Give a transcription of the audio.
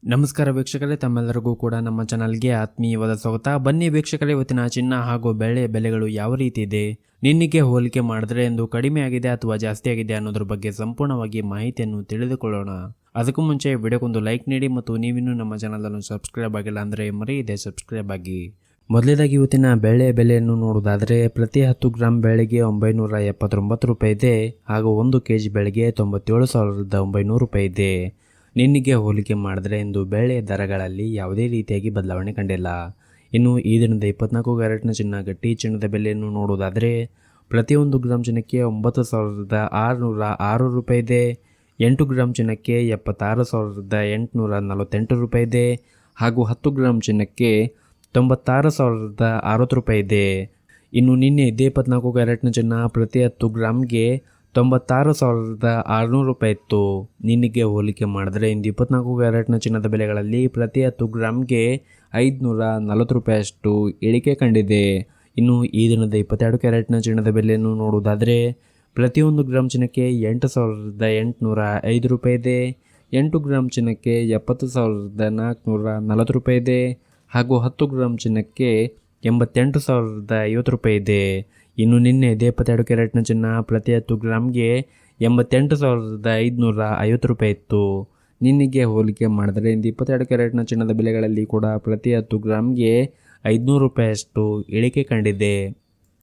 ನಮಸ್ಕಾರ ವೀಕ್ಷಕರೇ, ತಮ್ಮೆಲ್ಲರಿಗೂ ಕೂಡ ನಮ್ಮ ಚಾನಲ್ಗೆ ಆತ್ಮೀಯವಾದ ಸ್ವಾಗತ. ಬನ್ನಿ ವೀಕ್ಷಕರೇ, ಇವತ್ತಿನ ಚಿನ್ನ ಹಾಗೂ ಬೆಳ್ಳಿ ಬೆಲೆಗಳು ಯಾವ ರೀತಿ ಇದೆ, ನಿನ್ನೆಗೆ ಹೋಲಿಕೆ ಮಾಡಿದ್ರೆ ಎಂದು ಕಡಿಮೆ ಆಗಿದೆ ಅಥವಾ ಜಾಸ್ತಿ ಆಗಿದೆ ಅನ್ನೋದ್ರ ಬಗ್ಗೆ ಸಂಪೂರ್ಣವಾಗಿ ಮಾಹಿತಿಯನ್ನು ತಿಳಿದುಕೊಳ್ಳೋಣ. ಅದಕ್ಕೂ ಮುಂಚೆ ವಿಡಿಯೋಗೊಂದು ಲೈಕ್ ನೀಡಿ ಮತ್ತು ನೀವಿನ್ನೂ ನಮ್ಮ ಚಾನಲನ್ನು ಸಬ್ಸ್ಕ್ರೈಬ್ ಆಗಿಲ್ಲ ಅಂದರೆ ಮರೆಯದೆ ಸಬ್ಸ್ಕ್ರೈಬ್ ಆಗಿ. ಮೊದಲೇದಾಗಿ ಇವತ್ತಿನ ಬೆಳೆ ಬೆಲೆಯನ್ನು ನೋಡುವುದಾದರೆ ಪ್ರತಿ 10 ಗ್ರಾಂ ಬೆಳೆಗೆ 979 ರೂಪಾಯಿ ಇದೆ ಹಾಗೂ 1 kg ಬೆಳೆಗೆ 97,900 ರೂಪಾಯಿ ಇದೆ. ನಿನ್ನೆಗೆ ಹೋಲಿಕೆ ಮಾಡಿದ್ರೆ ಇಂದು ಬೆಳೆ ದರಗಳಲ್ಲಿ ಯಾವುದೇ ರೀತಿಯಾಗಿ ಬದಲಾವಣೆ ಕಂಡಿಲ್ಲ. ಇನ್ನು ಈ ದಿನದ 24 ಕ್ಯಾರೆಟ್ನ ಚಿನ್ನ ಗಟ್ಟಿ ಚಿನ್ನದ ಬೆಲೆಯನ್ನು ನೋಡುವುದಾದರೆ ಪ್ರತಿ 1 ಗ್ರಾಂ ಚಿನ್ನಕ್ಕೆ 9,606 ರೂಪಾಯಿ ಇದೆ. 8 ಗ್ರಾಂ ಚಿನ್ನಕ್ಕೆ 76,848 ರೂಪಾಯಿ ಇದೆ ಹಾಗೂ 10 ಗ್ರಾಂ ಚಿನ್ನಕ್ಕೆ 96,060 ರೂಪಾಯಿ ಇದೆ. ಇನ್ನು ನಿನ್ನೆ 24 ಕ್ಯಾರೆಟ್ನ ಚಿನ್ನ ಪ್ರತಿ 10 ಗ್ರಾಮ್ಗೆ 96,600 ರೂಪಾಯಿ ಇತ್ತು. ನಿನ್ನೆಗೆ ಹೋಲಿಕೆ ಮಾಡಿದ್ರೆ ಇಂದು 24 ಕ್ಯಾರೆಟ್ನ ಚಿನ್ನದ ಬೆಲೆಗಳಲ್ಲಿ ಪ್ರತಿ 10 ಗ್ರಾಮ್ಗೆ 540 ರೂಪಾಯಿಯಷ್ಟು ಇಳಿಕೆ ಕಂಡಿದೆ. ಇನ್ನು ಈ ದಿನದ 22 ಕ್ಯಾರೆಟ್ನ ಚಿನ್ನದ ಬೆಲೆಯನ್ನು ನೋಡುವುದಾದರೆ ಪ್ರತಿ 1 ಗ್ರಾಂ ಚಿನ್ನಕ್ಕೆ 8,805 ರೂಪಾಯಿ ಇದೆ. 8 ಗ್ರಾಂ ಚಿನ್ನಕ್ಕೆ 70,440 ರೂಪಾಯಿ ಇದೆ ಹಾಗೂ 10 ಗ್ರಾಂ ಚಿನ್ನಕ್ಕೆ 88,050 ರೂಪಾಯಿ ಇದೆ. ಇನ್ನು ನಿನ್ನೆ 22 ಕ್ಯಾರೆಟ್ನ ಚಿನ್ನ ಪ್ರತಿ 10 ಗ್ರಾಮ್ಗೆ 88,550 ರೂಪಾಯಿ ಇತ್ತು. ನಿನ್ನೆಗೆ ಹೋಲಿಕೆ ಮಾಡಿದರೆ ಇಂದು 22 ಕ್ಯಾರೆಟ್ನ ಚಿನ್ನದ ಬೆಲೆಗಳಲ್ಲಿ ಕೂಡ ಪ್ರತಿ 10 ಗ್ರಾಮ್ಗೆ 500 ರೂಪಾಯಿಯಷ್ಟು ಇಳಿಕೆ ಕಂಡಿದೆ.